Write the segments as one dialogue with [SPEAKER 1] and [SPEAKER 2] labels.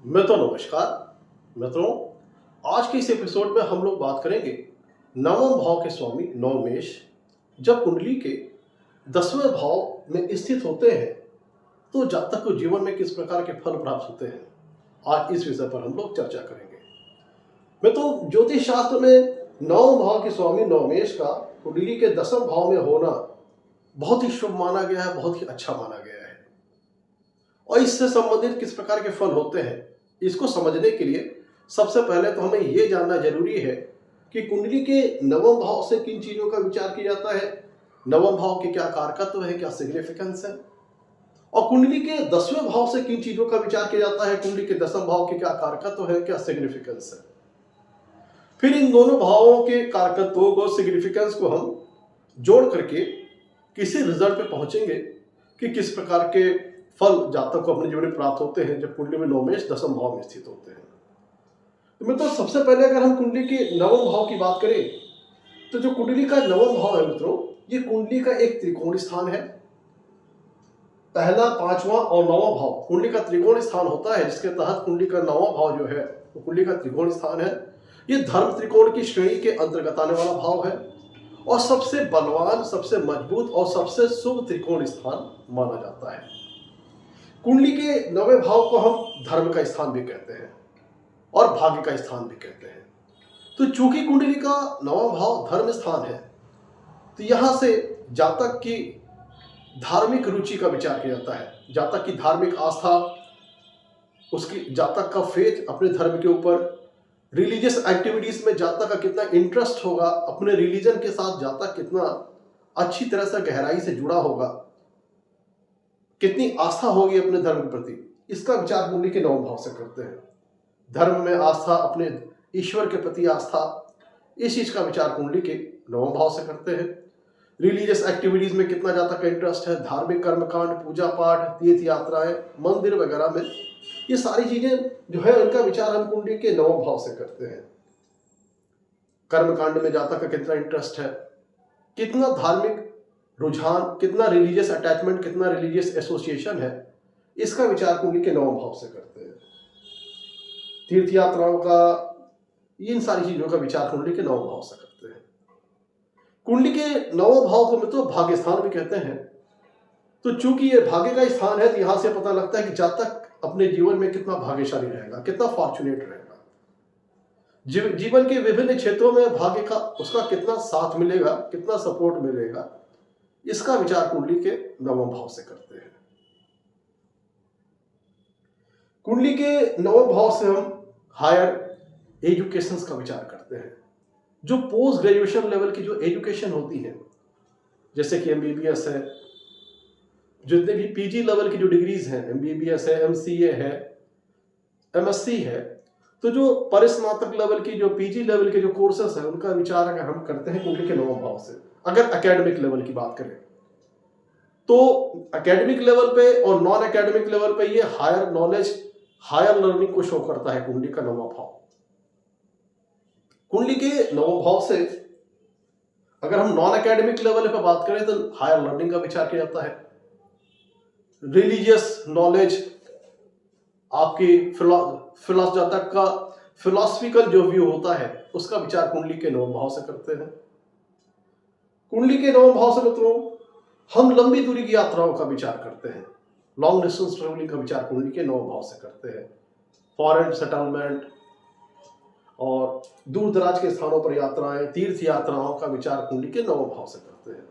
[SPEAKER 1] नमस्कार मित्रों। आज के इस एपिसोड में हम लोग बात करेंगे नवम भाव के स्वामी नवमेश जब कुंडली के 10वें भाव में स्थित होते हैं तो जातक को जीवन में किस प्रकार के फल प्राप्त होते हैं। आज इस विषय पर हम लोग चर्चा करेंगे। मित्रों, ज्योतिष शास्त्र में नवम भाव के स्वामी नवमेश का कुंडली के 10वें भाव में होना बहुत ही शुभ माना गया है, बहुत ही अच्छा माना गया है। और इससे संबंधित किस प्रकार के फल होते हैं इसको समझने के लिए सबसे पहले तो हमें यह जानना जरूरी है कि कुंडली के नवम भाव से किन चीजों का विचार किया जाता है, नवम भाव के क्या कारकत्व है, क्या सिग्निफिकेंस है, और कुंडली के 10वें भाव से किन चीजों का विचार किया जाता है, कुंडली के 10वें भाव के क्या कारकत्व है, क्या सिग्निफिकेंस है। फिर इन दोनों भावों के कारकत्वों को, सिग्निफिकेंस को हम जोड़ करके किसी रिजल्ट पे पहुंचेंगे कि किस प्रकार के फल जातक को अपने जीवन में प्राप्त होते हैं जब कुंडली में नवमेश 10वें भाव में स्थित होते हैं। तो मित्रों, सबसे पहले अगर हम कुंडली के नवम भाव की बात करें तो जो कुंडली का नवम भाव है मित्रों, ये कुंडली का एक त्रिकोण स्थान है। पहला, पांचवा और नौवां भाव कुंडली का त्रिकोण स्थान होता है, जिसके तहत कुंडली का नौवां भाव जो है वो कुंडली का त्रिकोण स्थान है। ये धर्म त्रिकोण की श्रेणी के अंतर्गत आने वाला भाव है और सबसे बलवान, सबसे मजबूत और सबसे शुभ त्रिकोण स्थान माना जाता है। कुंडली के 9वें भाव को हम धर्म का स्थान भी कहते हैं और भाग्य का स्थान भी कहते हैं। तो चूंकि कुंडली का 9वां भाव धर्म स्थान है तो यहां से जातक की धार्मिक रुचि का विचार किया जाता है, जातक की धार्मिक आस्था, उसकी जातक का फेथ अपने धर्म के ऊपर, रिलीजियस एक्टिविटीज में जातक का कितना इंटरेस्ट होगा, अपने रिलीजन के साथ जातक कितना अच्छी तरह से गहराई से जुड़ा होगा, कितनी आस्था होगी अपने धर्म के प्रति, इसका विचार कुंडली के 9वें भाव से करते हैं। धर्म में आस्था, अपने ईश्वर के प्रति आस्था, इस चीज का विचार कुंडली के 9वें भाव से करते हैं। रिलीजियस एक्टिविटीज में कितना जातक का इंटरेस्ट है, धार्मिक कर्मकांड, पूजा पाठ, तीर्थ यात्राएं, मंदिर वगैरह में, ये सारी चीजें जो है उनका विचार हम कुंडली के 9वें भाव से करते हैं। कर्मकांड में जातक का कितना इंटरेस्ट है, कितना धार्मिक रुझान, कितना रिलीजियस अटैचमेंट, कितना रिलीजियस एसोसिएशन है, इसका विचार कुंडली के 9वें भाव से करते हैं। तीर्थ यात्राओं का, इन सारी चीजों का विचार कुंडली के 9वें भाव से करते हैं। कुंडली के 9वें भाव को मित्रों भाग्य स्थान भी कहते हैं। तो चूंकि ये भाग्य का स्थान है तो यहां से पता लगता है कि जातक अपने जीवन में कितना भाग्यशाली रहेगा, कितना फॉर्चुनेट रहेगा, जीवन के विभिन्न क्षेत्रों में भाग्य का उसका कितना साथ मिलेगा, कितना सपोर्ट मिलेगा, इसका विचार कुंडली के 9वें भाव से करते हैं। कुंडली के 9वें भाव से हम हायर एजुकेशन का विचार करते हैं। जो पोस्ट ग्रेजुएशन लेवल की जो एजुकेशन होती है, जैसे कि एमबीबीएस है, जितने भी पीजी लेवल की जो डिग्रीज हैं, एमबीबीएस है, एमसीए है, एमएससी है, तो जो परिस्नातक लेवल की, जो पीजी लेवल के जो कोर्सेस है, उनका विचार अगर हम करते हैं कुंडली के 9वें भाव से। अगर एकेडमिक लेवल की बात करें तो एकेडमिक लेवल पे और नॉन एकेडमिक लेवल पे ये हायर नॉलेज, हायर लर्निंग को शो करता है कुंडली का 9वां भाव। कुंडली के 9वें भाव से अगर हम नॉन एकेडमिक लेवल पे बात करें तो हायर लर्निंग का विचार किया जाता है। रिलीजियस नॉलेज, आपकी जातक का फिलॉसफिकल जो व्यू होता है उसका विचार कुंडली के 9वें भाव से करते हैं। कुंडली के 9वें भाव से मित्रों हम लंबी दूरी की यात्राओं का विचार करते हैं। लॉन्ग डिस्टेंस ट्रेवलिंग का विचार कुंडली के 9वें भाव से करते हैं। फॉरेन सेटलमेंट और दूर दराज के स्थानों पर यात्राएं, तीर्थ यात्राओं का विचार कुंडली के 9वें भाव से करते हैं।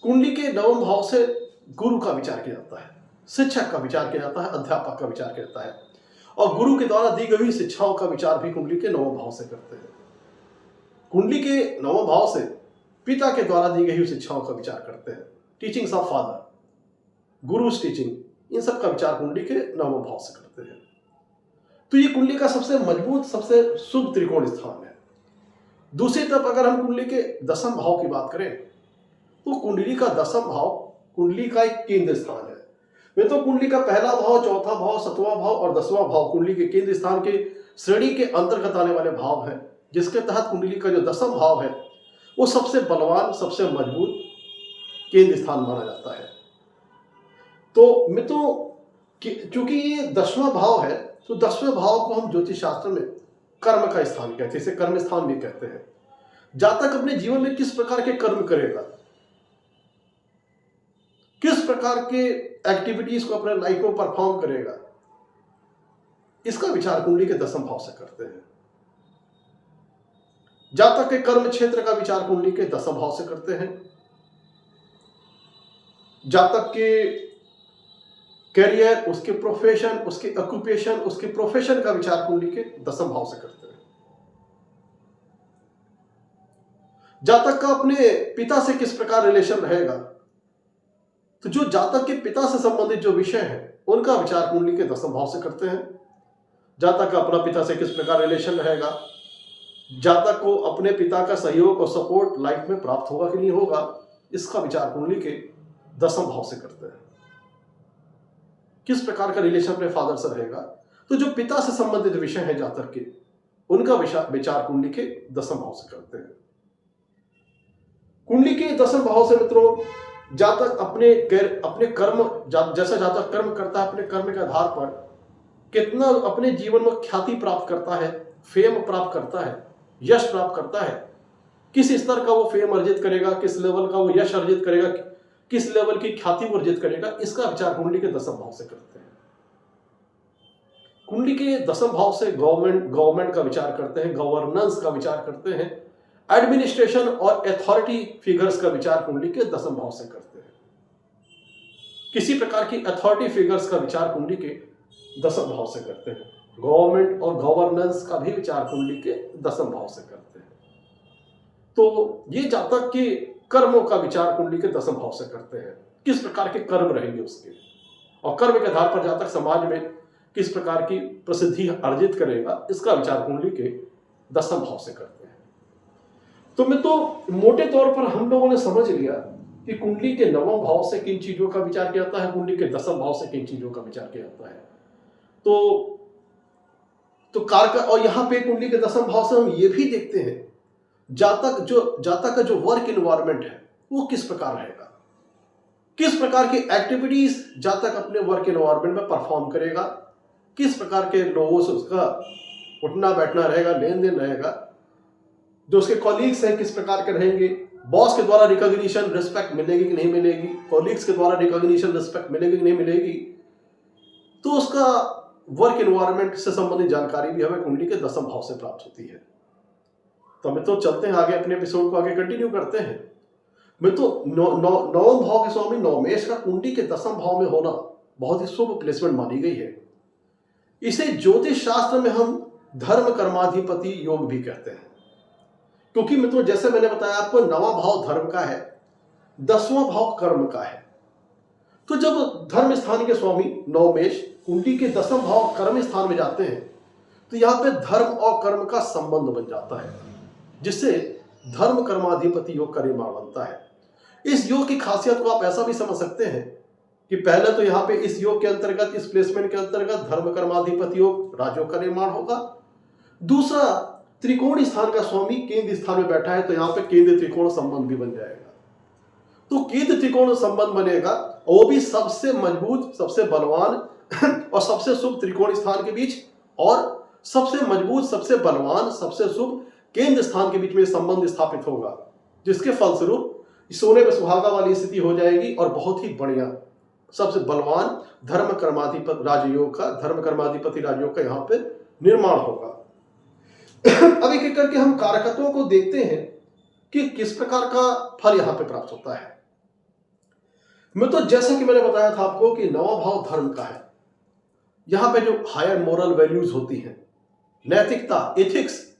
[SPEAKER 1] कुंडली के 9वें भाव से गुरु का विचार किया जाता है, शिक्षक का विचार किया जाता है, अध्यापक का विचार किया जाता है, और गुरु के द्वारा दी गई शिक्षाओं का विचार भी कुंडली के 9वें भाव से करते हैं। कुंडली के 9वें भाव से पिता के द्वारा दी गई शिक्षाओं का विचार करते हैं। Teachings of father, guru's teaching, इन सब का विचार कुंडली के 9वें भाव से करते हैं। तो ये कुंडली का सबसे मजबूत, सबसे शुभ त्रिकोण स्थान है। दूसरी तरफ अगर हम कुंडली के 10वें भाव की बात करें तो कुंडली का 10वां भाव कुंडली का एक केंद्र स्थान है। वे तो कुंडली का पहला भाव, चौथा भाव, 7वां भाव और 10वां भाव कुंडली के केंद्र स्थान के श्रेणी के अंतर्गत आने वाले भाव हैं, जिसके तहत कुंडली का जो 10वां भाव है वो सबसे बलवान, सबसे मजबूत केंद्र स्थान माना जाता है। तो मित्रों, कि चूंकि ये 10वां भाव है, तो 10वें भाव को हम ज्योतिष शास्त्र में कर्म का स्थान कहते हैं, इसे कर्म स्थान भी कहते हैं। जातक अपने जीवन में किस प्रकार के कर्म करेगा, किस प्रकार के एक्टिविटीज को अपने लाइफ में परफॉर्म करेगा, इसका विचार कुंडली के 10वें भाव से करते हैं। जातक के कर्म क्षेत्र का विचार कुंडली के 10वें भाव से करते हैं। जातक के करियर, उसके प्रोफेशन, उसके ऑक्यूपेशन, उसके प्रोफेशन का विचार कुंडली के 10वें भाव से करते हैं। जातक का अपने पिता से किस प्रकार रिलेशन रहेगा, तो जो जातक के पिता से संबंधित जो विषय है उनका विचार कुंडली के 10वें भाव से करते हैं। जातक का अपना पिता से किस प्रकार रिलेशन रहेगा, जातक को अपने पिता का सहयोग और सपोर्ट लाइफ में प्राप्त होगा कि नहीं होगा, इसका विचार कुंडली के 10वें भाव से करते हैं। किस प्रकार का रिलेशन अपने फादर से रहेगा, तो जो पिता से संबंधित विषय है जातक के, उनका विचार कुंडली के 10वें भाव से करते हैं। कुंडली के 10वें भाव से मित्रों, जातक अपने कर्म, जैसा जातक कर्म करता है, अपने कर्म के आधार पर कितना अपने जीवन में ख्याति प्राप्त करता है, फेम प्राप्त करता है, यश प्राप्त करता है, किस स्तर का वो फेम अर्जित करेगा, किस लेवल का वो यश अर्जित करेगा, किस लेवल की ख्याति वो अर्जित करेगा, इसका विचार कुंडली के 10वें भाव से करते हैं। कुंडली के 10वें भाव से गवर्नमेंट का विचार करते हैं, गवर्नेंस का विचार करते हैं, एडमिनिस्ट्रेशन और अथॉरिटी फिगर्स का विचार कुंडली के 10वें भाव से करते हैं। किसी प्रकार की अथॉरिटी फिगर्स का विचार कुंडली के 10वें भाव से करते हैं। गवर्नमेंट और गवर्नेंस का भी विचार कुंडली के 10वें भाव से करते हैं। तो ये जातक के कर्मों का विचार कुंडली के 10वें भाव से करते हैं, किस प्रकार के कर्म रहेंगे उसके, और कर्म के आधार पर जातक समाज में किस प्रकार की प्रसिद्धि अर्जित करेगा, इसका विचार कुंडली के 10वें भाव से करते हैं। तो मैं तो मोटे तौर पर हम लोगों ने समझ लिया कि कुंडली के 9वें भाव से किन चीजों का विचार किया जाता है, कुंडली के 10वें भाव से किन चीजों का विचार किया जाता है। तो कारक, और यहां पे कुंडली के 10वें भाव से हम ये भी देखते हैं जातक का जो वर्क इन्वायरमेंट है वो किस प्रकार रहेगा, किस प्रकार की एक्टिविटीज जातक अपने वर्क इन्वायरमेंट में परफॉर्म करेगा, किस प्रकार के लोगों से उसका उठना बैठना रहेगा, लेन देन रहेगा, जो उसके कॉलीग्स हैं किस प्रकार के रहेंगे, बॉस के द्वारा रिकॉग्निशन रिस्पेक्ट मिलेगी कि नहीं मिलेगी, कॉलीग्स के द्वारा रिकॉग्निशन रिस्पेक्ट मिलेगी कि नहीं मिलेगी, तो उसका वर्क एनवायरनमेंट से संबंधित जानकारी भी हमें कुंडली के 10वें भाव से प्राप्त होती है। तो हमें तो चलते हैं आगे, अपने एपिसोड को आगे कंटिन्यू करते हैं। मैं तो 9वें भाव के स्वामी नवमेश का कुंडली के 10वें भाव में होना बहुत ही शुभ प्लेसमेंट मानी गई है। इसे ज्योतिष शास्त्र में हम धर्म कर्माधिपति योग भी कहते हैं, क्योंकि मित्रों जैसे मैंने बताया आपको 9वां भाव धर्म का है, 10वां भाव कर्म का है। तो जब धर्म स्थान के स्वामी नवमेश कुंडली के 10वें भाव कर्म स्थान में जाते हैं, तो यहाँ पे धर्म और कर्म का संबंध बन जाता है, जिससे धर्म कर्माधिपति योग का निर्माण बनता है। इस योग की खासियत को आप ऐसा भी समझ सकते हैं कि पहले तो यहाँ पे इस योग के अंतर्गत, इस प्लेसमेंट के अंतर्गत धर्म कर्माधिपति योग राजयोग का निर्माण होगा। दूसरा, त्रिकोण स्थान का स्वामी केंद्र स्थान में बैठा है, तो यहाँ पे केंद्र त्रिकोण संबंध भी बन जाएगा। तो केंद्र त्रिकोण संबंध बनेगा, और वो भी सबसे मजबूत, सबसे बलवान और सबसे शुभ त्रिकोण स्थान के बीच, और सबसे मजबूत, सबसे बलवान, सबसे शुभ केंद्र स्थान के बीच में संबंध स्थापित होगा, जिसके फलस्वरूप सोने पे सुहागा वाली स्थिति हो जाएगी, और बहुत ही बढ़िया सबसे बलवान धर्म कर्माधिपति राजयोग का यहाँ पे निर्माण होगा। अब एक एक करके हम कारकत्वों को देखते हैं कि किस प्रकार का फल यहां पे प्राप्त होता है। मैं तो जैसा कि मैंने बताया था आपको कि 9वां भाव धर्म का है, यहां पे जो हायर मोरल वैल्यूज होती हैं, नैतिकता, एथिक्स,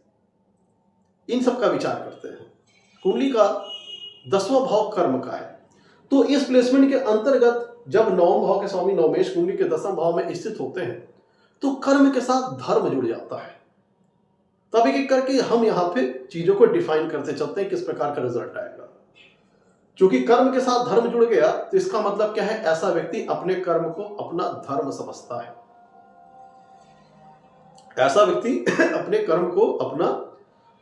[SPEAKER 1] इन सब का विचार करते हैं। कुंडली का 10वां भाव कर्म का है, तो इस प्लेसमेंट के अंतर्गत जब 9वें भाव के स्वामी नवमेश कुंडली के 10वें भाव में स्थित होते हैं, तो कर्म के साथ धर्म जुड़ जाता है। तब एक एक करके हम यहाँ पे चीजों को डिफाइन करते चलते हैं, किस प्रकार का रिजल्ट आएगा। क्योंकि कर्म के साथ धर्म जुड़ गया, तो इसका मतलब क्या है, ऐसा व्यक्ति अपने कर्म को अपना धर्म समझता है। ऐसा व्यक्ति अपने कर्म को अपना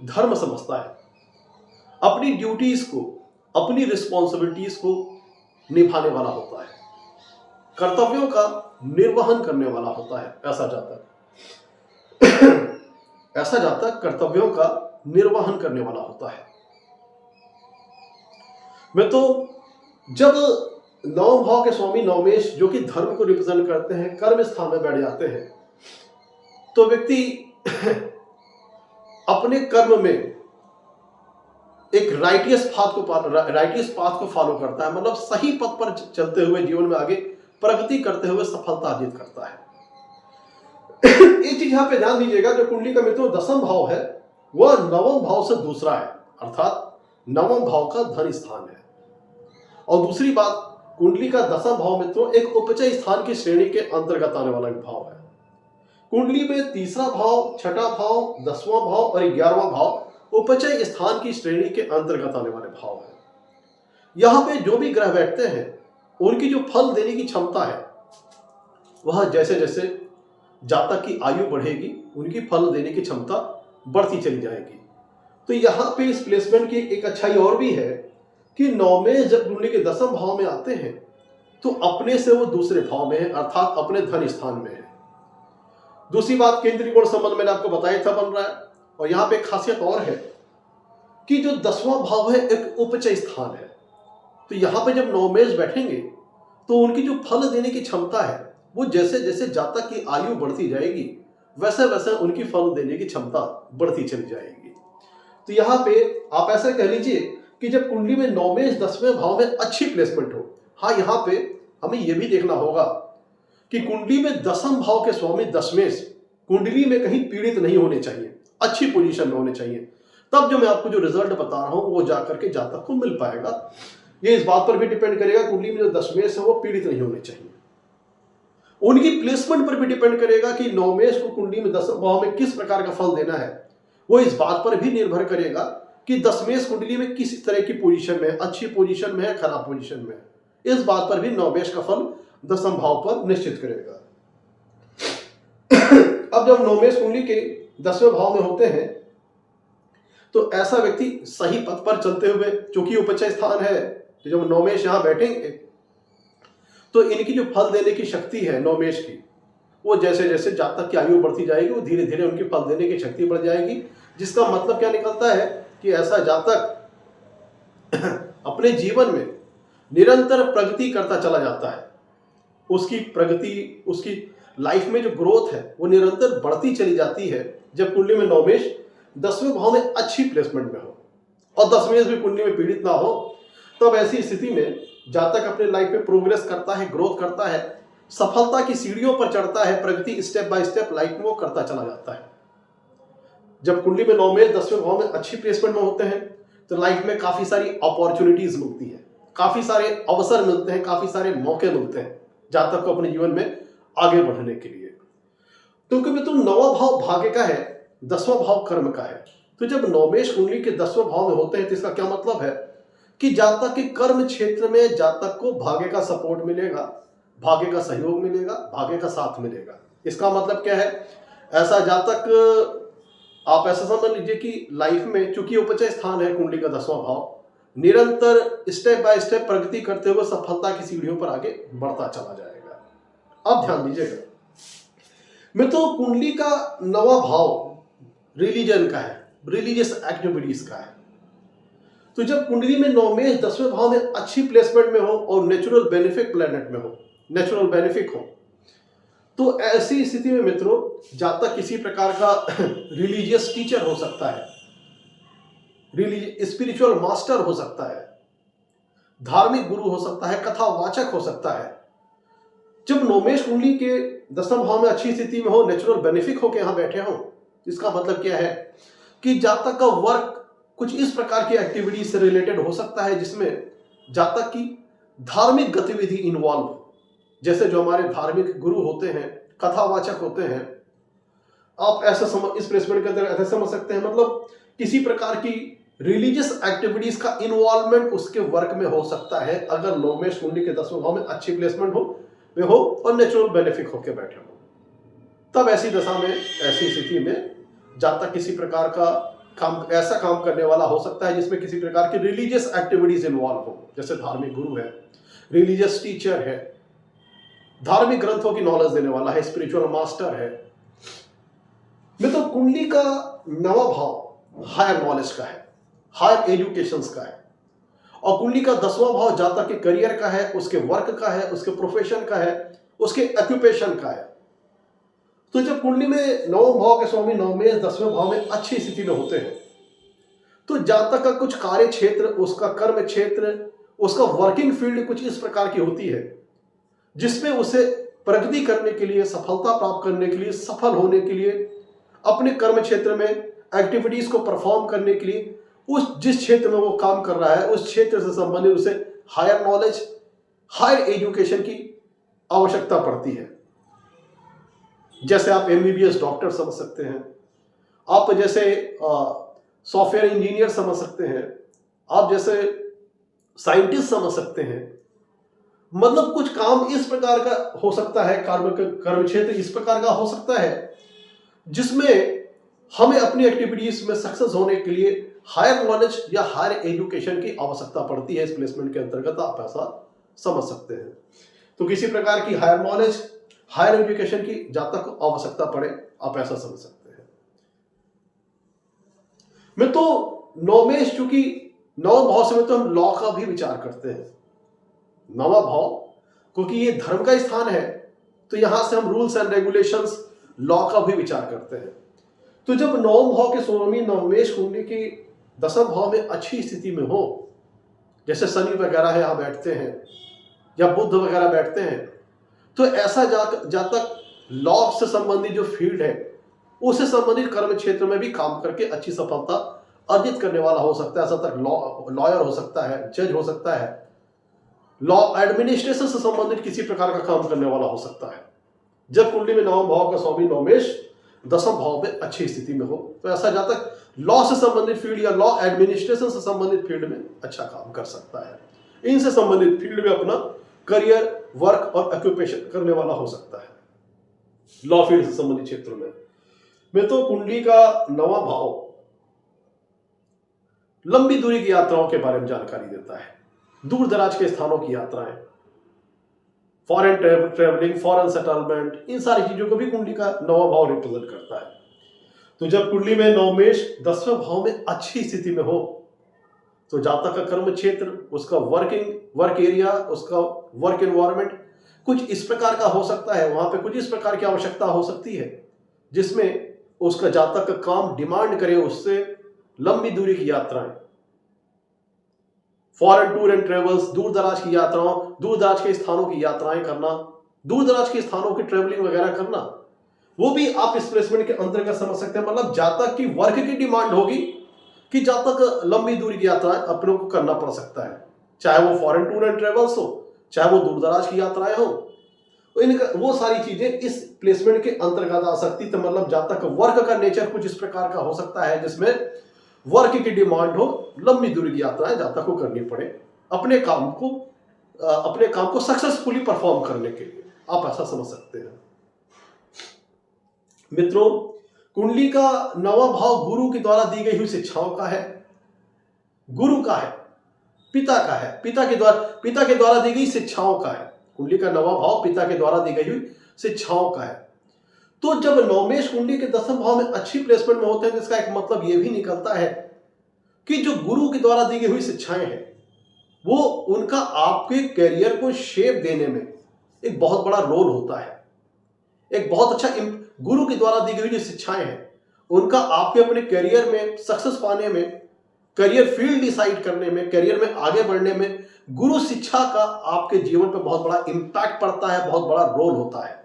[SPEAKER 1] धर्म समझता है, अपनी ड्यूटीज को, अपनी रिस्पॉन्सिबिलिटीज को निभाने वाला होता है, कर्तव्यों का निर्वहन करने वाला होता है। ऐसा जातक ऐसा जातक कर्तव्यों का निर्वहन करने वाला होता है। मैं तो जब नवम भाव के स्वामी नवमेश जो कि धर्म को रिप्रेजेंट करते हैं कर्म स्थान में बैठ जाते हैं, तो व्यक्ति अपने कर्म में एक राइटियस पाथ को फॉलो करता है, मतलब सही पथ पर चलते हुए जीवन में आगे प्रगति करते हुए सफलता अर्जित करता है। एक चीज यहां पे ध्यान दीजिएगा, जो कुंडली का मित्रों दसम भाव है वह नवम भाव से दूसरा है, अर्थात नवम भाव का धन स्थान है। और दूसरी बात, कुंडली का दसम भाव मित्रों एक उपचय स्थान की श्रेणी के अंतर्गत आने वाला भाव है। कुंडली में तीसरा भाव, छठा भाव, 10वां भाव और 11वां भाव उपचय स्थान की श्रेणी के अंतर्गत आने वाले भाव है। यहां पे जो भी ग्रह बैठते हैं उनकी जो फल देने की क्षमता है वह जैसे जैसे जातक की आयु बढ़ेगी उनकी फल देने की क्षमता बढ़ती चली जाएगी। तो यहां पे इस प्लेसमेंट की एक अच्छाई और भी है कि नवमेश जब कुंडली के दसम भाव में आते हैं तो अपने से वो दूसरे भाव में है, अर्थात अपने धन स्थान में है। दूसरी बात, केंद्रीय कोण संबंध मैंने आपको बताया था बन रहा है। और यहां पे एक खासियत और है कि जो 10वां भाव है एक उपचय स्थान है। तो यहां पे जब नवमेश बैठेंगे तो उनकी जो फल देने की क्षमता है वो जैसे जैसे जातक की आयु बढ़ती जाएगी वैसे वैसे उनकी फल देने की क्षमता बढ़ती चली जाएगी। तो यहां पे आप ऐसा कह लीजिए कि जब कुंडली में नवमेश 10वें भाव में अच्छी प्लेसमेंट हो, हाँ यहां पे हमें यह भी देखना होगा कि कुंडली में दसम भाव के स्वामी दशमेश कुंडली में कहीं पीड़ित नहीं होने चाहिए, अच्छी पोजीशन में होने चाहिए। तब जो मैं आपको जो रिजल्ट बता रहा हूं वो जाकर के जातक को मिल पाएगा। ये इस बात पर भी डिपेंड करेगा कुंडली में जो दशमेश है वो पीड़ित नहीं होने चाहिए। उनकी प्लेसमेंट पर भी डिपेंड करेगा कि नवमेश को कुंडली में दसम भाव में किस प्रकार का फल देना है। वो इस बात पर भी निर्भर करेगा कि दशमेश कुंडली में किस तरह की पोजीशन में है, अच्छी पोजीशन में है, खराब पोजीशन में है। इस बात पर भी नवमेश का फल दसम भाव पर निश्चित करेगा। अब जब नवमेश कुंडली के 10वें भाव में होते हैं तो ऐसा व्यक्ति सही पथ पर चलते हुए, चूंकि उपचय स्थान है, तो जब नवमेश यहां बैठेंगे तो इनकी जो फल देने की शक्ति है नवमेश की, वो जैसे जैसे जातक की आयु बढ़ती जाएगी वो धीरे धीरे उनकी फल देने की शक्ति बढ़ जाएगी। जिसका मतलब क्या निकलता है कि ऐसा जातक अपने जीवन में निरंतर प्रगति करता चला जाता है। उसकी प्रगति, उसकी लाइफ में जो ग्रोथ है वो निरंतर बढ़ती चली जाती है जब कुंडली में नवमेश 10वें भाव में अच्छी प्लेसमेंट में हो और दशमेश भी कुंडली में पीड़ित ना हो। तब ऐसी स्थिति में जातक अपने लाइफ में प्रोग्रेस करता है, ग्रोथ करता है, सफलता की सीढ़ियों पर चढ़ता है, प्रगति स्टेप बाय स्टेप लाइफ में वो करता चला जाता है। जब कुंडली में नवमेश 10वें भाव में अच्छी प्लेसमेंट में होते हैं तो लाइफ में काफी सारी अपॉर्चुनिटीज मिलती है, काफी सारे अवसर मिलते हैं, काफी सारे मौके मिलते हैं जातक को अपने जीवन में आगे बढ़ने के लिए। क्योंकि मित्रों नौवां भाव भाग्य का है, 10वां भाव कर्म का है। तो जब नवमेश कुंडली के 10वें भाव में होते हैं तो इसका क्या मतलब है कि जातक के कर्म क्षेत्र में जातक को भाग्य का सपोर्ट मिलेगा, भाग्य का सहयोग मिलेगा, भाग्य का साथ मिलेगा। इसका मतलब क्या है, ऐसा जातक आप ऐसा समझ लीजिए कि लाइफ में चूंकि उपचय स्थान है कुंडली का 10वां भाव, निरंतर स्टेप बाय स्टेप प्रगति करते हुए सफलता की सीढ़ियों पर आगे बढ़ता चला जाएगा। अब ध्यान दीजिएगा मित्रों, कुंडली का 9वां भाव रिलीजन का है, रिलीजियस एक्टिविटीज का है। तो जब कुंडली में नवमेश 10वें भाव में अच्छी प्लेसमेंट में हो और नेचुरल बेनिफिक प्लेनेट में हो, नेचुरल बेनिफिक हो, तो ऐसी स्थिति में मित्रों जातक किसी प्रकार का रिलीजियस टीचर हो सकता है, स्पिरिचुअल मास्टर हो सकता है, धार्मिक गुरु हो सकता है, कथावाचक हो सकता है। जब नवमेश कुंडली के 10वें भाव में अच्छी स्थिति में हो, नेचुरल बेनिफिक हो के यहां बैठे हो, इसका मतलब क्या है कि जातक का वर्क कुछ इस प्रकार की एक्टिविटी से रिलेटेड हो सकता है जिसमें जातक की धार्मिक गतिविधि इन्वॉल्व हो। जैसे जो हमारे धार्मिक गुरु होते हैं, कथावाचक होते हैं, आप ऐसा समझ, इस प्लेसमेंट के अंदर ऐसा समझ सकते हैं, मतलब किसी प्रकार की रिलीजियस एक्टिविटीज का इन्वॉल्वमेंट उसके वर्क में हो सकता है अगर नवमेश कुंडली के 10वें भाव में अच्छी प्लेसमेंट हो वे हो और नेचुरल बेनिफिक होकर बैठे हो। तब ऐसी दशा में, ऐसी स्थिति में जातक किसी प्रकार का काम, ऐसा काम करने वाला हो सकता है जिसमें किसी प्रकार की रिलीजियस एक्टिविटीज इन्वॉल्व हो, जैसे धार्मिक गुरु है, रिलीजियस टीचर है, धार्मिक ग्रंथों की नॉलेज देने वाला है, स्पिरिचुअल मास्टर है। मित्रों, कुंडली का नवा भाव हायर नॉलेज का है, हायर एजुकेशन का है, और कुंडली का 10वां भाव जातक के करियर का है, उसके वर्क का है, उसके प्रोफेशन का है, उसके ऑक्यूपेशन का है। तो जब कुंडली में नवम भाव के स्वामी नवमेश 10वें भाव में अच्छी स्थिति में होते हैं, तो जातक का कुछ कार्य क्षेत्र, उसका कर्म क्षेत्र, उसका वर्किंग फील्ड कुछ इस प्रकार की होती है जिसमें उसे प्रगति करने के लिए, सफलता प्राप्त करने के लिए, सफल होने के लिए, अपने कर्म क्षेत्र में एक्टिविटीज को परफॉर्म करने के लिए, उस जिस क्षेत्र में वो काम कर रहा है उस क्षेत्र से संबंधित उसे हायर नॉलेज, हायर एजुकेशन की आवश्यकता पड़ती है। जैसे आप एमबीबीएस डॉक्टर समझ सकते हैं, आप जैसे सॉफ्टवेयर इंजीनियर समझ सकते हैं, आप जैसे साइंटिस्ट समझ सकते हैं। मतलब कुछ काम इस प्रकार का हो सकता है, कर्म क्षेत्र इस प्रकार का हो सकता है जिसमें हमें अपनी एक्टिविटीज में सक्सेस होने के लिए हायर नॉलेज या हायर एजुकेशन की आवश्यकता पड़ती है। इस प्लेसमेंट के अंतर्गत आप ऐसा समझ सकते हैं। तो किसी प्रकार की हायर नॉलेज, हायर एजुकेशन की जातक को आवश्यकता पड़े, आप ऐसा समझ सकते हैं। मैं तो नवमेश, चूंकि नव भाव से में तो हम लॉ का भी विचार करते हैं। नवा भाव क्योंकि ये धर्म का स्थान है, तो यहां से हम रूल्स एंड रेगुलेशंस, लॉ का भी विचार करते हैं। तो जब नवम भाव के स्वामी नवमेश कुंडली की 10वें भाव में अच्छी स्थिति में हो, जैसे शनि वगैरह यहां बैठते हैं या बुध वगैरह बैठते हैं, तो ऐसा जातक लॉ से संबंधित जो फील्ड है उससे संबंधित कर्म क्षेत्र में भी काम करके अच्छी सफलता अर्जित करने वाला हो सकता है। ऐसा तक लॉयर हो सकता है, जज हो सकता है, लॉ एडमिनिस्ट्रेशन से संबंधित किसी प्रकार का काम करने वाला हो सकता है। जब कुंडली में नवम भाव का स्वामी नवमेश 10वें भाव में अच्छी स्थिति में हो, तो ऐसा जातक लॉ से संबंधित फील्ड या लॉ एडमिनिस्ट्रेशन से संबंधित फील्ड में अच्छा काम कर सकता है। इनसे संबंधित फील्ड में अपना करियर, वर्क और ऑक्यूपेशन करने वाला हो सकता है, लॉ फील्ड से संबंधित क्षेत्रों में तो कुंडली का 9वां भाव लंबी दूरी की यात्राओं के बारे में जानकारी देता है। दूर दराज के स्थानों की यात्राएं, फॉरेन ट्रेवलिंग, फॉरेन सेटलमेंट, इन सारी चीजों को भी कुंडली का 9वां भाव रिप्रेजेंट करता है। तो जब कुंडली में नवमेश 10वें भाव में अच्छी स्थिति में हो, तो जातक का कर्म क्षेत्र, उसका वर्क एरिया, उसका वर्क एनवायरनमेंट कुछ इस प्रकार का हो सकता है, वहां पे कुछ इस प्रकार की आवश्यकता हो सकती है जिसमें उसका जातक का काम डिमांड करे उससे लंबी दूरी की यात्राएं, फॉरेन टूर एंड ट्रेवल्स, दूर दराज की यात्राओं, दूर दराज के स्थानों की यात्राएं करना, दूर दराज के स्थानों की ट्रेवलिंग वगैरह करना, वो भी आप इस प्लेसमेंट के अंतर्गत समझ सकते हैं। मतलब जातक की वर्क की डिमांड होगी कि जातक लंबी दूरी की यात्राएं अपनों को करना पड़ सकता है, चाहे वो फॉरेन टूर एंड ट्रेवल्स हो, चाहे वो दूर दराज की यात्राएं हो, वो सारी चीजें इस प्लेसमेंट के अंतर्गत आ सकती। तो मतलब जातक वर्क का नेचर कुछ इस प्रकार का हो सकता है जिसमें वर्क की डिमांड हो, लंबी दूरी की यात्राएं जातक को करनी पड़े अपने काम को सक्सेसफुली परफॉर्म करने के लिए, आप ऐसा समझ सकते हैं। मित्रों, कुंडली का 9वां भाव गुरु के द्वारा दी गई हुई शिक्षाओं का है, गुरु का है, पिता का है, पिता के द्वारा दी गई शिक्षाओं का है। कुंडली का 9वां भाव पिता के द्वारा दी गई हुई शिक्षाओं का है। तो जब नवमेश कुंडली के 10वें भाव में अच्छी प्लेसमेंट में होते हैं, तो इसका एक मतलब यह भी निकलता है कि जो गुरु के द्वारा दी गई हुई शिक्षाएं हैं, वो उनका आपके करियर को शेप देने में एक बहुत बड़ा रोल होता है। एक बहुत अच्छा गुरु के द्वारा दी गई जो शिक्षाएं हैं, उनका आपके अपने करियर में सक्सेस पाने में, करियर फील्ड डिसाइड करने में, करियर में आगे बढ़ने में गुरु शिक्षा का आपके जीवन पर बहुत बड़ा इंपैक्ट पड़ता है, बहुत बड़ा रोल होता है।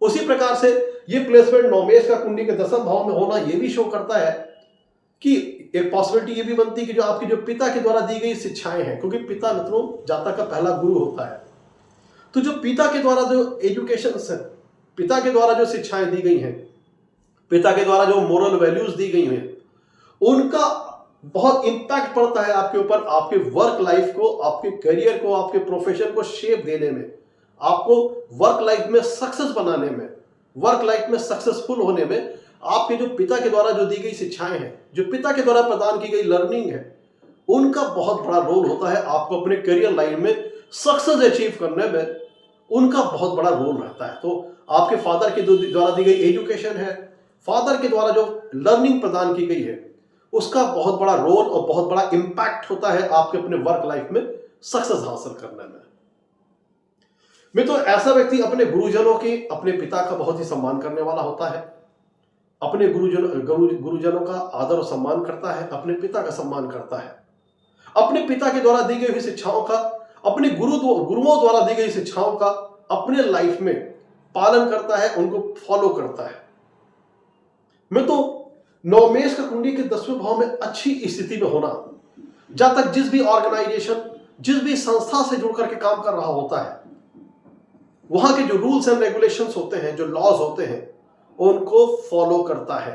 [SPEAKER 1] उसी प्रकार से ये प्लेसमेंट नवमेश का कुंडली के 10वें भाव में होना यह भी शो करता है कि एक पॉसिबिलिटी ये भी बनती है कि जो आपकी जो पिता के द्वारा दी गई शिक्षाएं हैं, क्योंकि पिता मित्रों जातक का पहला गुरु होता है, तो जो पिता के द्वारा जो एजुकेशन है, पिता के द्वारा जो शिक्षाएं दी गई हैं, पिता के द्वारा जो मोरल वैल्यूज दी गई हैं, उनका बहुत इंपैक्ट पड़ता है आपके ऊपर, आपके वर्क लाइफ को, आपके करियर को, आपके प्रोफेशन को शेप देने में, आपको वर्क लाइफ में सक्सेस बनाने में, वर्क लाइफ में सक्सेसफुल होने में आपके जो पिता के द्वारा जो दी गई शिक्षाएं हैं, जो पिता के द्वारा प्रदान की गई लर्निंग है, उनका बहुत बड़ा रोल होता है आपको अपने करियर लाइन में सक्सेस अचीव करने में, उनका बहुत बड़ा रोल रहता है। तो आपके फादर के द्वारा दी गई एजुकेशन है, फादर के द्वारा जो लर्निंग प्रदान की गई है, उसका बहुत बड़ा रोल और बहुत बड़ा इंपैक्ट होता है आपके अपने वर्क लाइफ में सक्सेस हासिल करने में। तो ऐसा व्यक्ति अपने गुरुजनों के, अपने पिता का बहुत ही सम्मान करने वाला होता है, अपने गुरुजनों का आदर और सम्मान करता है, अपने पिता का सम्मान करता है, अपने पिता के द्वारा दी गई हुई शिक्षाओं का, अपने गुरुओं द्वारा दी गई शिक्षाओं का अपने लाइफ में पालन करता है, उनको फॉलो करता है। तो नवमेष का कुंडली के 10वें भाव में अच्छी स्थिति में होना, जहां तक जिस भी ऑर्गेनाइजेशन, जिस भी संस्था से जुड़ करके काम कर रहा होता है, वहां के जो रूल्स एंड रेगुलेशंस होते हैं, जो लॉज होते हैं, उनको फॉलो करता है,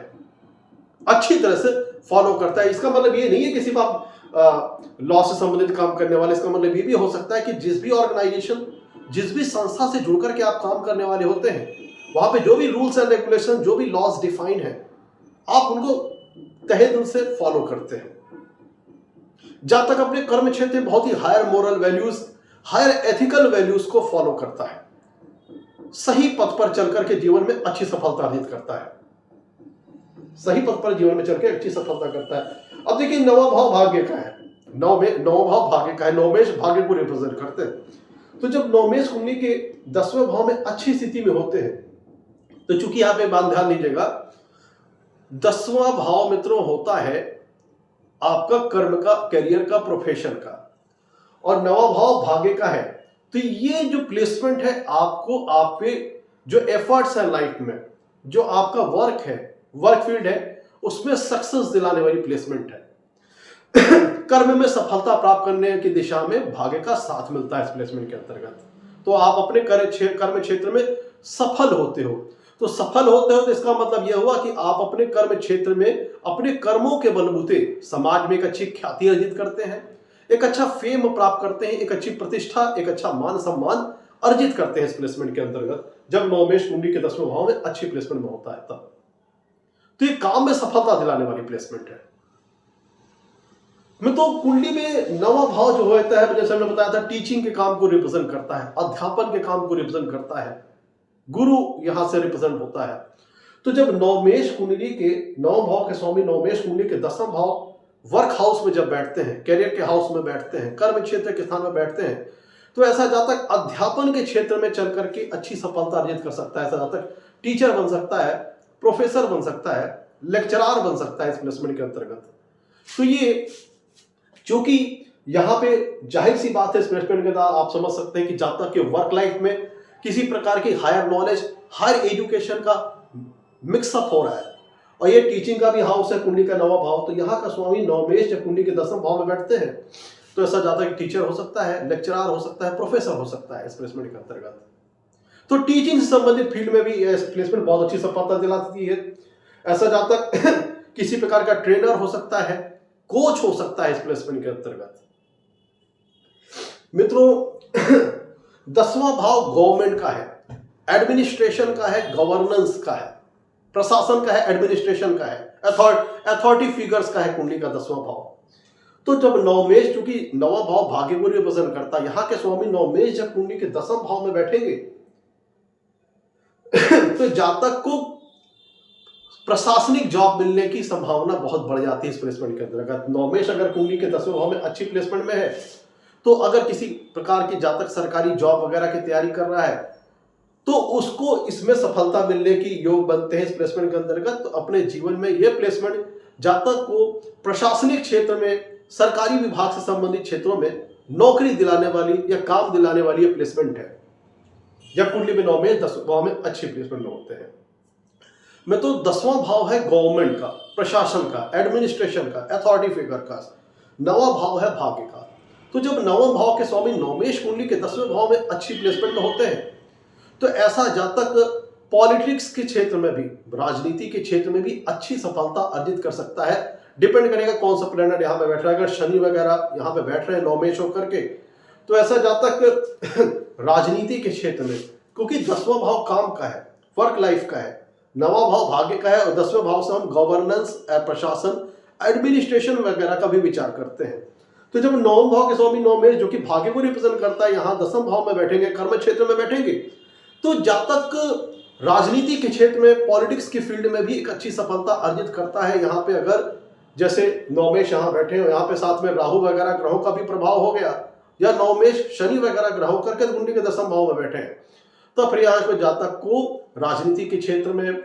[SPEAKER 1] अच्छी तरह से फॉलो करता है। इसका मतलब ये नहीं है कि सिर्फ आप लॉ से संबंधित काम करने वाले, इसका मतलब ये भी हो सकता है कि जिस भी ऑर्गेनाइजेशन, जिस भी संस्था से जुड़ करके आप काम करने वाले होते हैं, वहां पे जो भी रूल्स एंड रेगुलेशन, जो भी लॉज डिफाइन है, आप उनको तहे दिल से फॉलो करते हैं। जहां तक अपने कर्म क्षेत्र में बहुत ही higher moral values, higher ethical values को फॉलो करता है, सही पथ पर चलकर के जीवन में अच्छी सफलता अर्जित करता है, सही पथ पर जीवन में चलकर अच्छी सफलता करता है। अब देखिए, नवा भाव भाग्य का है, नौ भाव भाग्य का है, नवमेष भाग्य को रिप्रेजेंट करते हैं। तो जब नवमेष कुंडली के 10वें भाव में अच्छी स्थिति में होते हैं, तो चूंकि यहां पे बात ध्यान दीजिएगा, 10वां भाव मित्रों होता है आपका कर्म का, करियर का, प्रोफेशन का, और नवा भाव भाग्य का है। तो ये जो प्लेसमेंट है, आपको आपके जो एफर्ट्स है लाइफ में, जो आपका वर्क है, वर्क फील्ड है, उसमें सक्सेस दिलाने वाली प्लेसमेंट है। कर्म में सफलता प्राप्त करने की दिशा में भाग्य का साथ मिलता है इस प्लेसमेंट के अंतर्गत। तो आप अपने कर्म क्षेत्र में सफल होते हो। तो सफल होते हो तो इसका मतलब यह हुआ कि आप अपने कर्म क्षेत्र में अपने कर्मों के बलबूते समाज में एक अच्छी ख्याति अर्जित करते हैं, एक अच्छा फेम प्राप्त करते हैं, एक अच्छी प्रतिष्ठा, एक अच्छा मान सम्मान अर्जित करते हैं इस प्लेसमेंट के अंतर्गत, जब नवमेष कुंडली के 10वें भाव में अच्छी प्लेसमेंट में होता है तब। तो ये काम में सफलता दिलाने वाली प्लेसमेंट है। तो कुंडली में नवा भाव जो होता है, जैसे हमने बताया था, टीचिंग के काम को रिप्रेजेंट करता है, अध्यापन के काम को रिप्रेजेंट करता है, गुरु यहां से रिप्रेजेंट होता है। तो जब नवमेष कुंडली के 9 भाव के स्वामी नवमेष कुंडली के 10वां भाव वर्क हाउस में जब बैठते हैं, करियर के हाउस में बैठते हैं, कर्म क्षेत्र के स्थान में बैठते हैं, तो ऐसा जहां तक अध्यापन के क्षेत्र में चल करके अच्छी सफलता अर्जित कर सकता है, ऐसा जहां तक टीचर बन सकता है, प्रोफेसर बन सकता है, लेक्चरार बन सकता है इस प्लेसमेंट के अंतर्गत। तो ये क्योंकि यहां पे जाहिर सी बात है, इस प्लेसमेंट के द्वारा आप समझ सकते हैं कि जब तक कि वर्क लाइफ में किसी प्रकार की हायर नॉलेज, हायर एजुकेशन का मिक्सअप हो रहा है, और ये टीचिंग का भी हाउस है कुंडली का 9वां भाव, तो यहाँ का स्वामी नवमेष जब कुंडली के 10वें भाव में बैठते हैं, तो ऐसा जाता है कि टीचर हो सकता है, लेक्चरार हो सकता है, प्रोफेसर हो सकता है इस प्लेसमेंट के अंतर्गत। तो टीचिंग से संबंधित फील्ड में भी यह प्लेसमेंट बहुत अच्छी सफलता दिलाती है। ऐसा जहां तक किसी प्रकार का ट्रेनर हो सकता है, कोच हो सकता है इस प्लेसमेंट के अंतर्गत। मित्रों, 10वां भाव गवर्नमेंट का है, एडमिनिस्ट्रेशन का है, गवर्नेंस का है, प्रशासन का है, एडमिनिस्ट्रेशन का है, अथॉरिटी फिगर्स का है कुंडली का 10वां भाव। तो जब नवमेष, चूंकि 9वां भाव भाग्य को रिप्रेजेंट करता है, यहां के स्वामी नवमेष जब कुंडली के 10वें भाव में बैठेंगे तो जातक को प्रशासनिक जॉब मिलने की संभावना बहुत बढ़ जाती है इस प्लेसमेंट के अंतर्गत। नवमेष अगर कुंडली के 10वें भाव में अच्छी प्लेसमेंट में है, तो अगर किसी प्रकार की जातक सरकारी जॉब वगैरह की तैयारी कर रहा है, तो उसको इसमें सफलता मिलने की योग बनते हैं इस प्लेसमेंट के अंतर्गत। तो अपने जीवन में यह प्लेसमेंट जातक को प्रशासनिक क्षेत्र में, सरकारी विभाग से संबंधित क्षेत्रों में नौकरी दिलाने वाली या काम दिलाने वाली यह प्लेसमेंट है, जब कुंडली में नवमेष 10वें भाव में अच्छी प्लेसमेंट में होते हैं। तो 10वां भाव है गवर्नमेंट का, प्रशासन का, एडमिनिस्ट्रेशन का, अथॉरिटी फिगर का। 9वां भाव है भाग्य का। तो जब 9वां भाव के स्वामी नवमेष कुंडली के 10वें भाव में अच्छी प्लेसमेंट में होते हैं, तो ऐसा जातक पॉलिटिक्स के क्षेत्र में भी, राजनीति के क्षेत्र में भी अच्छी सफलता अर्जित कर सकता है। डिपेंड करेगा कौन सा प्लैनेट यहाँ पे बैठ रहा है। अगर शनि वगैरह यहाँ पे बैठ रहे हैं नवमेष होकर के, तो ऐसा जातक राजनीति के क्षेत्र में, क्योंकि 10वां भाव काम का है, वर्क लाइफ का है, 9वां भाव भाग्य का है, और 10वें भाव से हम गवर्नेंस, प्रशासन, एडमिनिस्ट्रेशन वगैरह का भी विचार करते हैं। तो जब नवम भाव के स्वामी नवमेश जो कि भाग्य को रिप्रेजेंट करता है, यहाँ दसम भाव में बैठेंगे, कर्म क्षेत्र में बैठेंगे, तो जातक राजनीति के क्षेत्र में, पॉलिटिक्स की फील्ड में भी एक अच्छी सफलता अर्जित करता है। यहाँ पे अगर जैसे नवमेश यहाँ बैठे हो, यहाँ पे साथ में राहु वगैरह ग्रहों का भी प्रभाव हो गया, या नवमेश शनि वगैरह ग्रहों करके कुंडली के दसम भाव में बैठे हैं, तो फिर यहाँ पे जातक को राजनीति के क्षेत्र में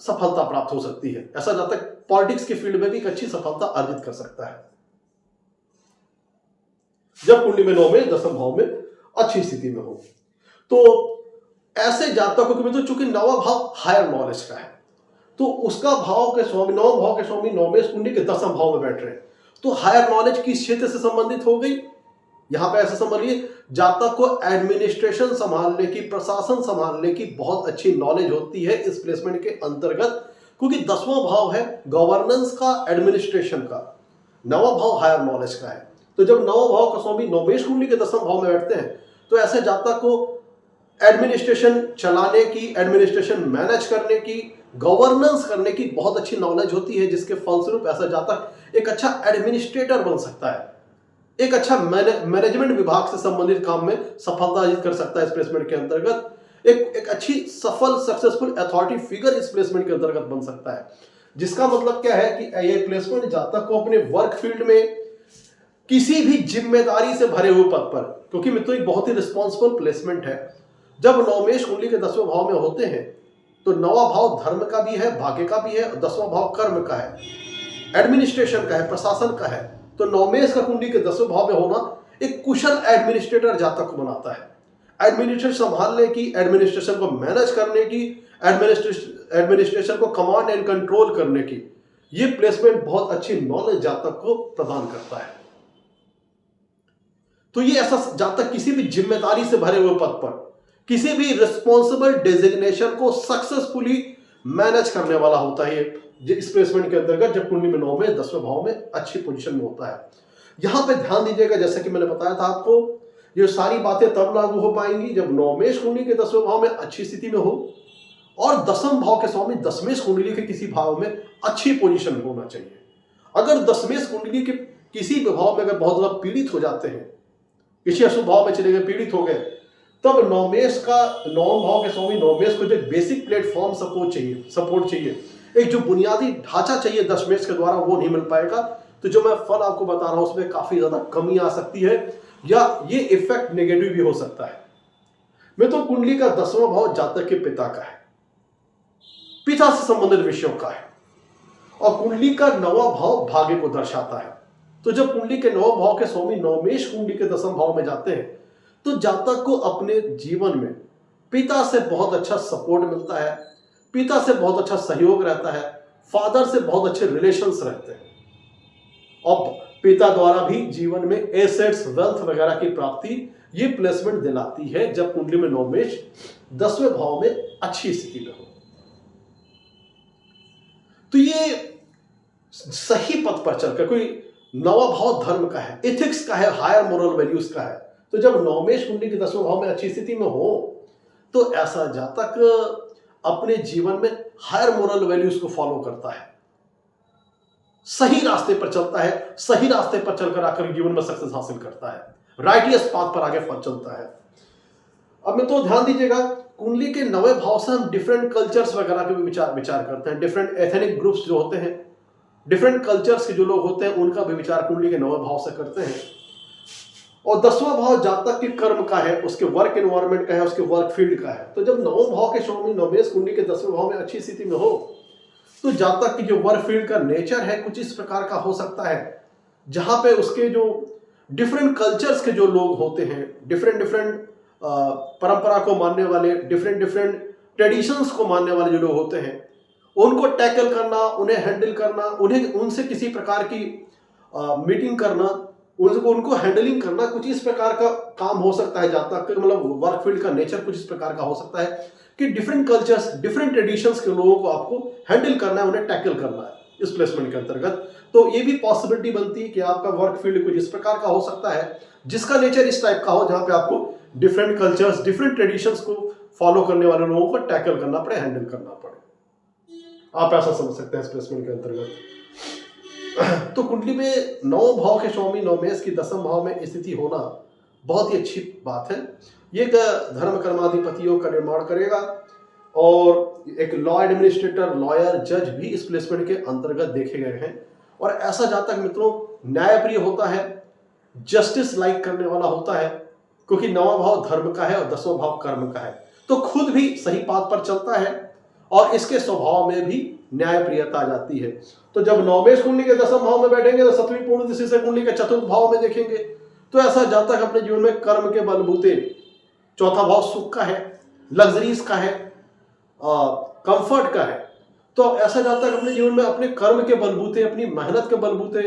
[SPEAKER 1] सफलता प्राप्त हो सकती है। ऐसा जातक पॉलिटिक्स की फील्ड में भी एक अच्छी सफलता अर्जित कर सकता है जब कुंडली में नवमेश दसम भाव में अच्छी स्थिति में हो। तो ऐसे जातकों के तो चूंकि नवा भाव हायर नॉलेज का है, तो उसका भाव के स्वामी, नवम भाव के स्वामी नवमेश कुंडली के दसम भाव में बैठ रहे हैं, तो हायर नॉलेज किस क्षेत्र से संबंधित हो गई। यहां पे ऐसा समझिए, जातक को एडमिनिस्ट्रेशन संभालने की, प्रशासन संभालने की बहुत अच्छी नॉलेज होती है इस प्लेसमेंट के अंतर्गत, क्योंकि दसवां भाव है गवर्नेंस का, एडमिनिस्ट्रेशन का, नवा भाव हायर नॉलेज का है। तो जब नवा भाव का स्वामी नवमेश कुंडली के दसम भाव में बैठते हैं, तो ऐसे जातक को एडमिनिस्ट्रेशन चलाने की, एडमिनिस्ट्रेशन मैनेज करने की, गवर्नेंस करने की बहुत अच्छी नॉलेज होती है, जिसके फलस्वरूप ऐसा जातक एक अच्छा एडमिनिस्ट्रेटर बन सकता है, एक अच्छा मैनेजमेंट विभाग से संबंधित काम में सफलता अर्जित कर सकता है इस प्लेसमेंट के अंतर्गत, एक अच्छी सफल सक्सेसफुल अथॉरिटी फिगर इस प्लेसमेंट के अंतर्गत बन सकता है। जिसका मतलब क्या है कि ये प्लेसमेंट जातक को अपने वर्क फील्ड में किसी भी जिम्मेदारी से भरे हुए पद पर, क्योंकि मित्रों एक बहुत ही रिस्पॉन्सिबल प्लेसमेंट है, जब नवमेश कुंडली के दसवें भाव में होते हैं, तो नवा भाव धर्म का भी है, भाग्य का भी है, और दसवां भाव कर्म का है, एडमिनिस्ट्रेशन का है, प्रशासन का है। तो नवमेश का कुंडली के दसवें भाव में होना एक कुशल एडमिनिस्ट्रेटर जातक को बनाता है, एडमिनिस्ट्रेशन संभालने की, एडमिनिस्ट्रेशन को मैनेज करने की, एडमिनिस्ट्रेशन को कमांड एंड कंट्रोल करने की, ये प्लेसमेंट बहुत अच्छी नॉलेज जातक को प्रदान करता है। तो ये ऐसा जातक किसी भी जिम्मेदारी से भरे हुए पद पर, किसी भी रिस्पॉन्सिबल डेजिग्नेशन को सक्सेसफुली मैनेज करने वाला होता है इस प्लेसमेंट के अंतर्गत, जब कुंडली में नवमेश दसवें भाव में अच्छी पोजीशन में होता है। यहां पे ध्यान दीजिएगा, जैसा कि मैंने बताया था आपको, ये सारी बातें तब लागू हो पाएंगी जब नवमेश कुंडली के दसवें भाव में अच्छी स्थिति में हो, और दसम भाव के स्वामी दसमेश कुंडली के किसी भाव में अच्छी पोजीशन में होना चाहिए। अगर दसमेश कुंडली के किसी भी भाव में अगर बहुत ज्यादा पीड़ित हो जाते हैं, किसी अशुभ भाव में चले गए, पीड़ित हो गए, तब नवमेश का, नवम भाव के स्वामी नवमेश को जो बेसिक प्लेटफॉर्म सपोर्ट चाहिए, एक जो बुनियादी ढांचा चाहिए दशमेश के द्वारा, वो नहीं मिल पाएगा। तो जो मैं फल आपको बता रहा हूं उसमें काफी ज्यादा कमी आ सकती है, या ये इफेक्ट नेगेटिव भी हो सकता है। मैं तो कुंडली का दसवां भाव जातक के पिता का है, पिता से संबंधित विषयों का है, और कुंडली का नवा भाव भाग्य को दर्शाता है। तो जब कुंडली के नवम भाव के स्वामी नवमेश कुंडली के दसम भाव में जाते हैं, तो जातक को अपने जीवन में पिता से बहुत अच्छा सपोर्ट मिलता है, पिता से बहुत अच्छा सहयोग रहता है, फादर से बहुत अच्छे रिलेशंस रहते हैं, और पिता द्वारा भी जीवन में एसेट्स, वेल्थ वगैरह की प्राप्ति ये प्लेसमेंट दिलाती है जब कुंडली में नवमेश दसवें भाव में अच्छी स्थिति में हो। तो ये सही पथ पर चलकर, कोई नवा भाव धर्म का है, एथिक्स का है, हायर मोरल वैल्यूज का है, तो जब नवमेश कुंडली के दसवें भाव में अच्छी स्थिति में हो, तो ऐसा जातक अपने जीवन में हायर मोरल वैल्यूज को फॉलो करता है, सही रास्ते पर चलता है, सही रास्ते पर चलकर आकर जीवन में सक्सेस हासिल करता है, राइटियस पाथ पर आगे चलता है। अब मैं तो ध्यान दीजिएगा, कुंडली के नवे भाव से हम डिफरेंट कल्चर्स वगैरह के भी विचार करते हैं, डिफरेंट एथनिक ग्रुप्स जो होते हैं, डिफरेंट कल्चर्स के जो लोग होते हैं, उनका भी विचार कुंडली के नवे भाव से करते हैं। और दसवां भाव जातक के कर्म का है, उसके वर्क एनवायरनमेंट का है, उसके वर्क फील्ड का है। तो जब नवम भाव के स्वामी नवमेश कुंडली के दसवें भाव में अच्छी स्थिति में हो, तो जातक की जो वर्क फील्ड का नेचर है कुछ इस प्रकार का हो सकता है, जहां पे उसके जो डिफरेंट कल्चर्स के जो लोग होते हैं, डिफरेंट परंपरा को मानने वाले, डिफरेंट ट्रेडिशंस को मानने वाले जो लोग होते हैं, उनको टैकल करना, उन्हें हैंडल करना, उनसे किसी प्रकार की मीटिंग करना, उनको हैंडलिंग करना, कुछ इस प्रकार का काम हो सकता है जातक, मतलब वर्क फील्ड का नेचर कुछ इस प्रकार का हो सकता है कि डिफरेंट कल्चर्स, डिफरेंट ट्रेडिशंस के लोगों को आपको हैंडल करना है, उन्हें टैकल करना है इस प्लेसमेंट के अंतर्गत। तो ये भी पॉसिबिलिटी बनती है कि आपका वर्क फील्ड कुछ इस प्रकार का हो सकता है, जिसका नेचर इस टाइप का हो, जहां पे आपको डिफरेंट कल्चर्स, डिफरेंट ट्रेडिशंस को फॉलो करने वाले लोगों को टैकल करना पड़े, हैंडल करना पड़े। आप ऐसा समझ सकते हैं इस प्लेसमेंट के अंतर्गत। तो कुंडली में नौ भाव के स्वामी नवमेश की दसम भाव में स्थिति होना बहुत ही अच्छी बात है। ये धर्म कर्माधिपतियों का निर्माण करेगा और एक लॉ एडमिनिस्ट्रेटर, लॉयर, जज भी इस प्लेसमेंट के अंतर्गत देखे गए हैं। और ऐसा जातक मित्रों न्यायप्रिय होता है, जस्टिस लाइक करने वाला होता है, क्योंकि नवा भाव धर्म का है और दसवां भाव कर्म का है, तो खुद भी सही पाथ पर चलता है और इसके स्वभाव में भी न्यायप्रियता आ जाती है। तो जब नवमेश कुंडली के दसम भाव में बैठेंगे तो सतवीं पूर्ण दृष्टि से कुंडली के चतुर्थ भाव में देखेंगे तो ऐसा जातक अपने जीवन में कर्म के बलबूते, चौथा भाव सुख का है, लग्जरीज का है, कंफर्ट का है, तो ऐसा जातक अपने जीवन में अपने कर्म के बलबूते, अपनी मेहनत के बलबूते,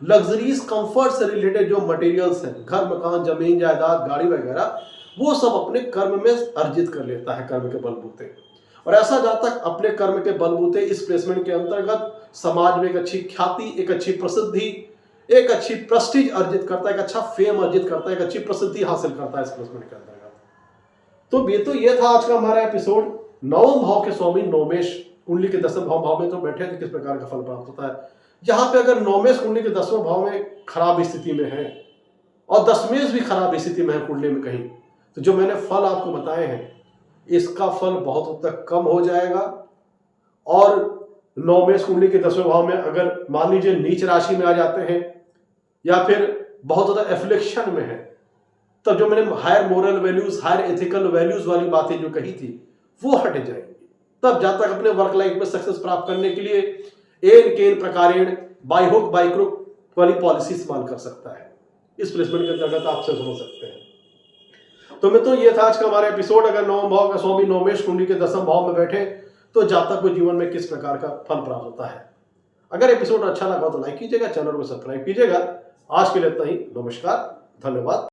[SPEAKER 1] लग्जरीज कंफर्ट से रिलेटेड जो मटेरियल्स हैं, घर मकान जमीन जायदाद गाड़ी वगैरह, वो सब अपने कर्म में अर्जित कर लेता है कर्म के बलबूते। और ऐसा जातक अपने कर्म के बलबूते इस प्लेसमेंट के अंतर्गत समाज में एक अच्छी ख्याति, एक अच्छी प्रसिद्धि, एक अच्छी प्रेस्टीज अर्जित करता है, एक अच्छा फेम अर्जित करता है, एक अच्छी प्रसिद्धि हासिल करता है इस प्लेसमेंट के अंतर्गत। तो ये था आज का हमारा एपिसोड। नवम भाव के स्वामी नवमेश कुंडली के दसम भाव में तो बैठे तो किस प्रकार का फल प्राप्त होता है। यहाँ पे अगर नवमेश कुंडली के दसवें भाव में खराब स्थिति में है और दसमेश भी खराब स्थिति में है कुंडली में कहीं, तो जो मैंने फल आपको बताए हैं इसका फल बहुत हद तक कम हो जाएगा। और नवमेश कुंडली के दसवें भाव में अगर मान लीजिए नीच राशि में आ जाते हैं या फिर बहुत ज्यादा एफ्लिक्शन में है, तब जो मैंने higher moral values, higher ethical values वाली बातें जो कही थी वो हट जाएंगी। तब जातक अपने वर्क लाइफ में सक्सेस प्राप्त करने के लिए एन केन प्रकारेण बाय हुक बाय क्रुक वाली पॉलिसी इस्तेमाल कर सकता है। इस प्लेसमेंट के अंतर्गत आप समझ सकते हैं। तो मित्रों ये था आज का हमारा एपिसोड। अगर नवम भाव का स्वामी नवमेश कुंडली के दसम भाव में बैठे तो जातक को जीवन में किस प्रकार का फल प्राप्त होता है। अगर एपिसोड अच्छा लगा तो लाइक कीजिएगा, चैनल को सब्सक्राइब कीजिएगा। आज के लिए इतना ही। नमस्कार, धन्यवाद।